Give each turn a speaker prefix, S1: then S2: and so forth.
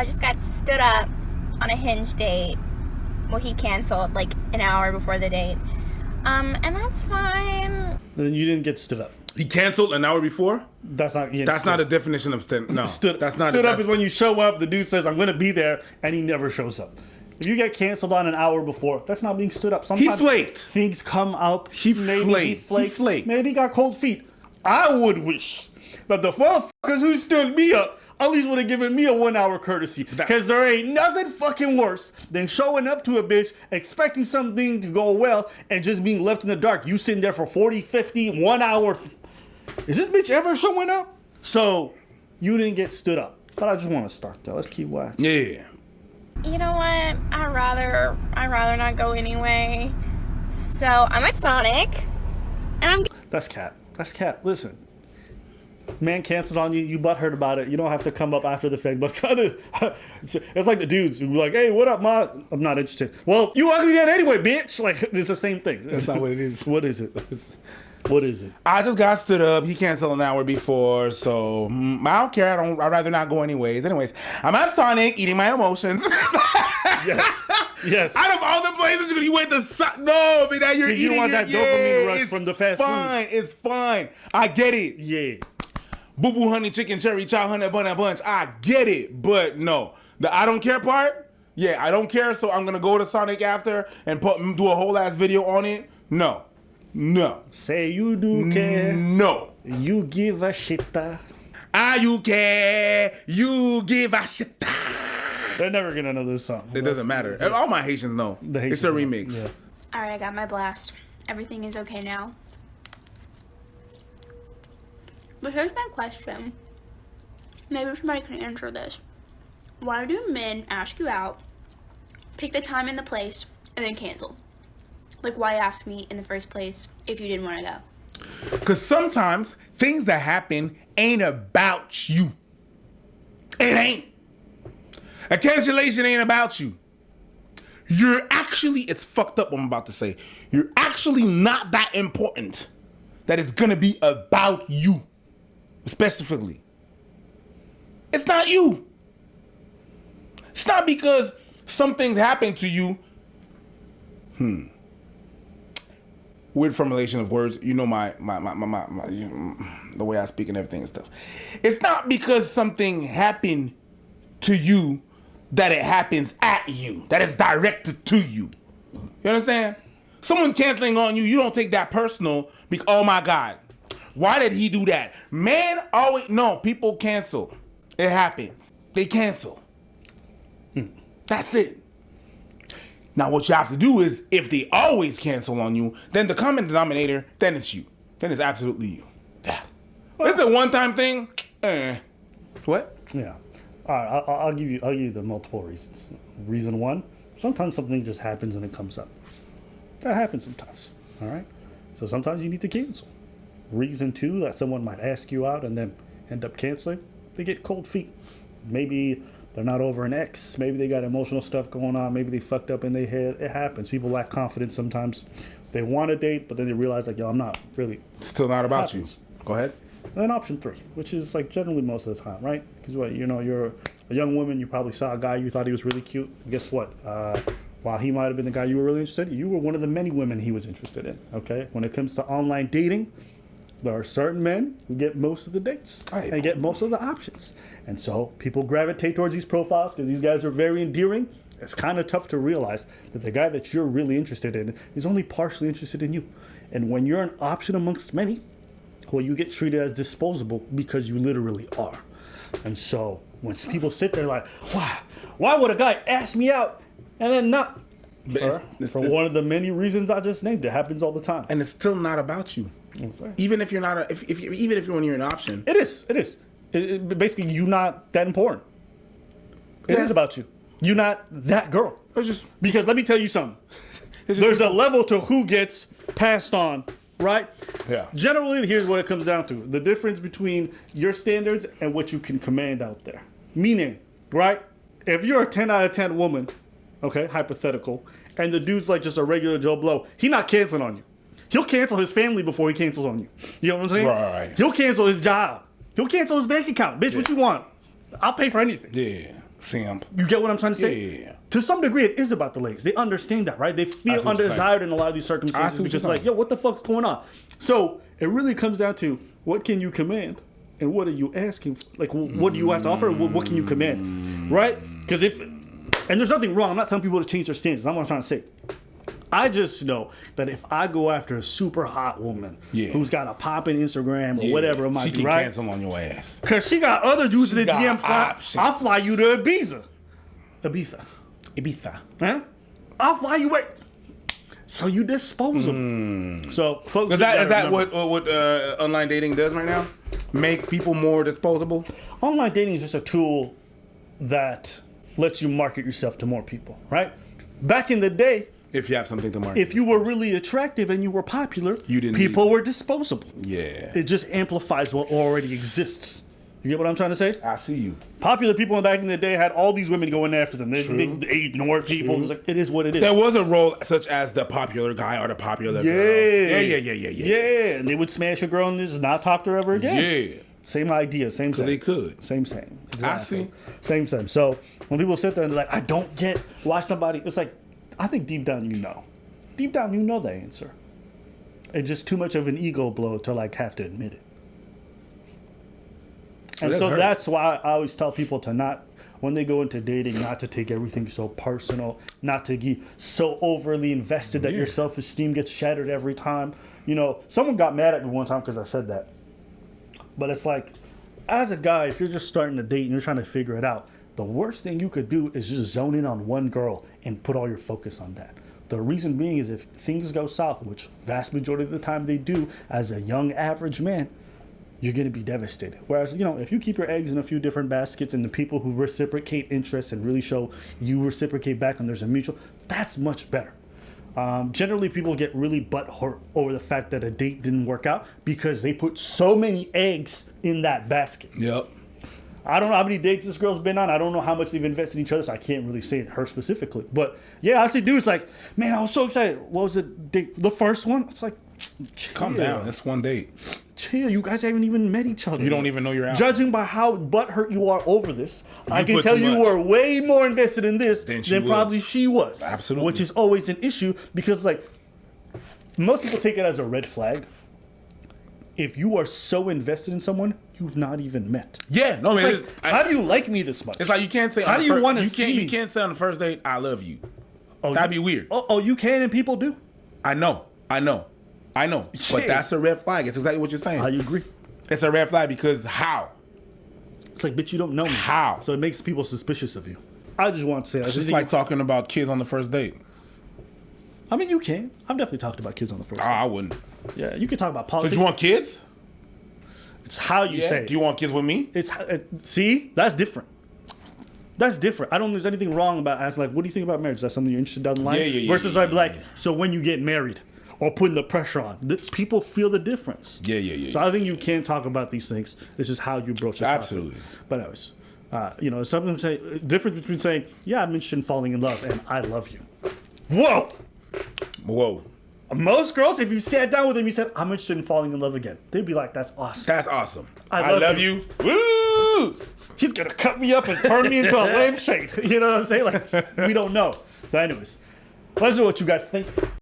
S1: I just got stood up on a Hinge date. Well, he canceled like an hour before the date. And that's fine.
S2: Then you didn't get stood up.
S3: He canceled an hour before?
S2: That's not.
S3: That's not a definition of stand. No, that's not.
S2: Stood up is when you show up. The dude says, "I'm going to be there," and he never shows up. If you get canceled on an hour before, that's not being stood up. Sometimes
S3: he flaked.
S2: Things come up.
S3: He
S2: maybe
S3: flaked.
S2: Maybe he got cold feet. I would wish that the motherfuckers who stood me up at least would have given me a 1 hour courtesy. Because there ain't nothing fucking worse than showing up to a bitch, expecting something to go well, and just being left in the dark. You sitting there for 40, 50, 1 hour. Is this bitch ever showing up? So, you didn't get stood up. But I just want to start though. Let's keep watching.
S3: Yeah.
S1: You know what? I'd rather not go anyway. So I'm at Sonic, and
S2: That's cap. That's cap. Listen. Man canceled on you, you butthurt about it. You don't have to come up after the fact, but try to. It's like the dudes who be like, "Hey, what up, ma? I'm not interested." Well, you ugly yet anyway, bitch. Like, it's the same thing.
S3: That's not what it is.
S2: What is it? What is it?
S3: I just got stood up. He canceled an hour before, so I don't care. I'd rather not go anyways. Anyways, I'm at Sonic eating my emotions.
S2: Yes. Yes.
S3: Out of all the places you went to no, but now you're eating.
S2: You want that dopamine rush from the fast food.
S3: It's fine. I get it.
S2: Yeah.
S3: Boo boo honey chicken cherry chow honey bun bunch. I get it, but no, the I don't care part. Yeah, I don't care. So I'm gonna go to Sonic after and do a whole ass video on it. No.
S2: Say you do care.
S3: No.
S2: You give a shit.
S3: You care. You give a shit.
S2: They're never gonna know this song.
S3: It doesn't matter. All my Haitians know. It's a remix.
S2: Yeah.
S1: all right, I got my blast. Everything is okay now. But here's my question. Maybe somebody can answer this. Why do men ask you out, pick the time and the place, and then cancel? Like, why ask me in the first place if you didn't want to go?
S3: Because sometimes things that happen ain't about you. It ain't. A cancellation ain't about you. It's fucked up what I'm about to say. You're actually not that important that it's gonna be about you. Specifically. It's not you. It's not because something's happened to you. Weird formulation of words. You know my the way I speak and everything and stuff. It's not because something happened to you that it happens at you. That it's directed to you. You understand? Someone canceling on you, you don't take that personal because, oh my God, why did he do that? Man, always, no, people cancel. It happens. They cancel. That's it. Now what you have to do is, if they always cancel on you, then the common denominator, then it's you. Then it's absolutely you. Yeah. This is a one-time thing. What?
S2: Yeah. All right, I'll give you the multiple reasons. Reason one, sometimes something just happens and it comes up. That happens sometimes. All right. So sometimes you need to cancel. Reason two, that someone might ask you out and then end up canceling. They get cold feet. Maybe they're not over an ex. Maybe they got emotional stuff going on. Maybe they fucked up in their head. It happens. People lack confidence sometimes. They want a date, but then they realize, like, yo, I'm not really.
S3: Still not about you. Go ahead.
S2: And then option three, which is like generally most of the time, right? Because what, you're a young woman, you probably saw a guy, you thought he was really cute. Guess what? While he might have been the guy you were really interested in, you were one of the many women he was interested in, okay? When it comes to online dating, there are certain men who get most of the dates and get most of the options. And so people gravitate towards these profiles because these guys are very endearing. It's kind of tough to realize that the guy that you're really interested in is only partially interested in you. And when you're an option amongst many, well, you get treated as disposable because you literally are. And so when people sit there like, why would a guy ask me out and then not? For one of the many reasons I just named, it happens all the time.
S3: And it's still not about you.
S2: Right.
S3: Even if you're not, even if you're an option.
S2: It is. Basically, you're not that important. It is about you. You're not that girl. Because let me tell you something. There's a level to who gets passed on, right?
S3: Yeah.
S2: Generally, here's what it comes down to. The difference between your standards and what you can command out there. Meaning, right? If you're a 10 out of 10 woman, okay, hypothetical, and the dude's like just a regular Joe Blow, he not canceling on you. He'll cancel his family before he cancels on you. You know what I'm saying?
S3: Right.
S2: He'll cancel his job. He'll cancel his bank account. Bitch, what you want? I'll pay for anything.
S3: Yeah. Simp.
S2: You get what I'm trying to say?
S3: Yeah.
S2: To some degree, it is about the ladies. They understand that, right? They feel
S3: what you're saying.
S2: undesired in a lot of these
S3: I
S2: circumstances
S3: see what
S2: because,
S3: you're
S2: like,
S3: saying.
S2: yo, what the fuck's going on? So it really comes down to what can you command and what are you asking for? Like, what do you have to offer? What can you command, right? Because and there's nothing wrong. I'm not telling people to change their standards. That's what I'm trying to say. I just know that if I go after a super hot woman who's got a popping Instagram or whatever it might
S3: she
S2: be,
S3: can
S2: right?
S3: cancel on your ass.
S2: Because she got other dudes in the
S3: got
S2: DM fly.
S3: options.
S2: I'll fly you to Ibiza.
S3: Ibiza.
S2: Huh? I'll fly you away. So you disposable. So folks,
S3: Is that what online dating does right now? Make people more disposable?
S2: online dating is just a tool that lets you market yourself to more people, right? Back in the day,
S3: If you have something to market.
S2: if you were really attractive and you were popular,
S3: You didn't
S2: people were disposable.
S3: Yeah.
S2: It just amplifies what already exists. You get what I'm trying to say?
S3: I see you.
S2: Popular people back in the day had all these women going after them. They ignored people. It's like, it is what it is.
S3: There was a role such as the popular guy or the popular girl.
S2: Yeah, and they would smash a girl and just not talk to her ever again.
S3: Yeah.
S2: Same idea, same
S3: So
S2: same.
S3: they could.
S2: Same.
S3: I see.
S2: Same. So when people sit there and they're like, I don't get why somebody, it's like, I think deep down you know. Deep down you know the answer. It's just too much of an ego blow to like have to admit it. And so that's why I always tell people to not, when they go into dating, not to take everything so personal, not to get so overly invested that your self-esteem gets shattered every time. You know, someone got mad at me one time because I said that. But it's like, as a guy, if you're just starting to date and you're trying to figure it out, the worst thing you could do is just zone in on one girl and put all your focus on that. The reason being is if things go south, which vast majority of the time they do, as a young average man, you're going to be devastated. Whereas, you know, if you keep your eggs in a few different baskets and the people who reciprocate interest and really show you reciprocate back and there's a mutual, that's much better. Generally, people get really butthurt over the fact that a date didn't work out because they put so many eggs in that basket.
S3: Yep.
S2: I don't know how many dates this girl's been on. I don't know how much they've invested in each other, so I can't really say her specifically. But yeah, I see dudes like, man, I was so excited. What was it? The first one? It's like, chill.
S3: Calm down. It's one date.
S2: Chill. You guys haven't even met each other.
S3: You don't even know you're out.
S2: Judging by how butthurt you are over this, I can
S3: put
S2: tell
S3: too
S2: you
S3: much.
S2: were way more invested in this
S3: Than
S2: than
S3: she was.
S2: probably she was.
S3: Absolutely.
S2: Which is always an issue because, like, most people take it as a red flag. If you are so invested in someone you've not even met.
S3: Yeah. No, man.
S2: Like, how do you like me this much?
S3: It's like you can't say.
S2: How do you want to
S3: You
S2: see me?
S3: You can't say on the first date, "I love you."
S2: Oh,
S3: That'd be weird.
S2: Oh, you can, and people do.
S3: I know. But
S2: Shit.
S3: that's a red flag. It's exactly what you're saying.
S2: I agree.
S3: It's a red flag because how?
S2: It's like, bitch, you don't know me.
S3: How?
S2: So it makes people suspicious of you. I just want to say,
S3: It's just like talking about kids on the first date.
S2: I mean, you can. I've definitely talked about kids on the first.
S3: Oh, I wouldn't.
S2: Yeah, you can talk about
S3: So
S2: politics.
S3: do you want kids?
S2: It's how you say.
S3: Do you want kids with me?
S2: It's see, that's different. That's different. I don't think there's anything wrong about asking, like, what do you think about marriage? Is that something you're interested down the line?
S3: Yeah.
S2: Versus I'd be like, so when you get married or putting the pressure on, people feel the difference.
S3: Yeah.
S2: So I think you can talk about these things. It's just how you broach it.
S3: Absolutely.
S2: But anyways, you know, something say difference between saying, yeah, I'm interested in falling in love and I love you. Whoa. Most girls, if you sat down with them, you said, I'm interested in falling in love again. They'd be like, that's awesome.
S3: That's awesome.
S2: I love
S3: you. Woo!
S2: He's gonna cut me up and turn me into a lampshade. You know what I'm saying? Like, we don't know. So anyways, let's know what you guys think.